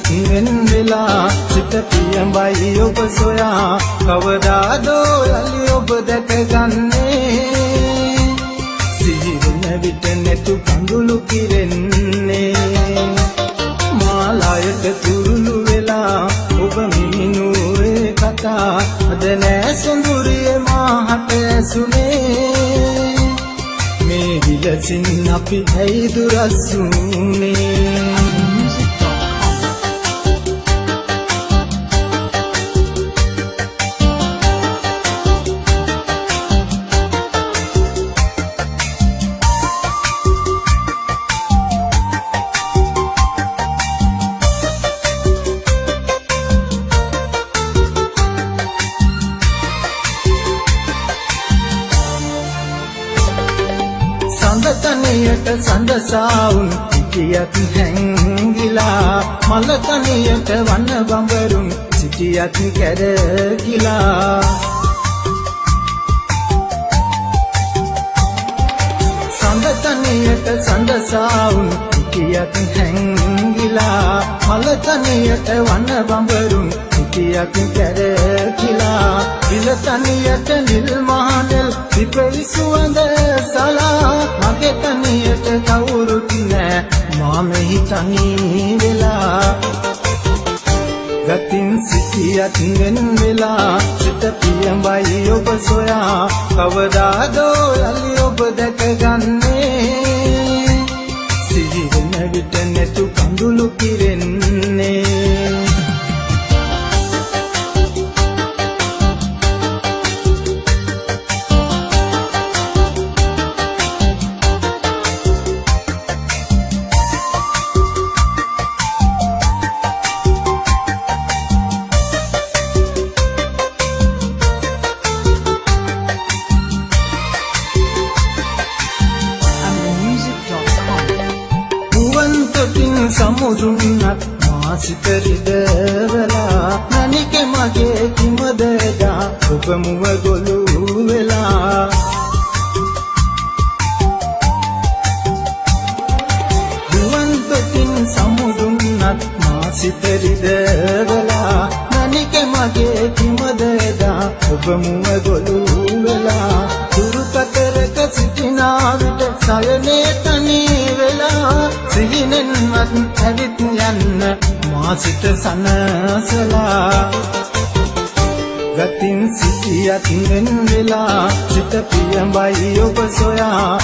සිටියත් වෙන් වෙලා සිත පියඹයි ඔබ සොයා කවදාදෝ යලි ඔබ දැකගන්නේ සිහින විට නැතු කඳුළු කිරෙන්නේ මාලායට තුරුළු වෙලා ඔබ මිනුවේ කතා අද නෑ සොඳුරියේ මාහට ඇසුනේ මේ විලසින් අපි ඇයි දුරස්සුනේ සඳතනියට සඳසාවුන් සිටියත් හැංගිලා මලතනියට වන බඹරුන් සිටියත් කැරකිලා සඳතනියට සඳසාවුන් සිටියත් හැංගිලා මලතනියට වන බඹරුන් සිටියත් කැරකිලා විලතනියට නිල් මහනෙල් විපරි සුවඳ සලා මගේ තනියට කවුරුත් නෑ මා මෙහි තනි වෙලා ගතින් සිටියත් වෙන් වෙලා සිත පියඹයි ඔබ සොයා කවදාදෝ යලි ඔබ දැකගන්නේ සිහින විට නැතු කඳුළු කිරෙන්නේ සමුදුන්නත් මාසිත රිදවලා නනික මගේ කිමදදා ඔබ මුව ගොළු වෙලා දුවන්තකින් සමුදුන්නත් මාසිත රිදවලා නනික මගේ කිමදදා ඔබ මුව ගොළු වෙලා දුරුකතරක සිටිනා විට සයනේ තනි වෙලා සිහිනෙන්වත් ඇවිත් යන්න මා සිත සනසලා ගතින් සිටියත් වෙන් වෙලා සිත පියඹයි ඔබ සොයා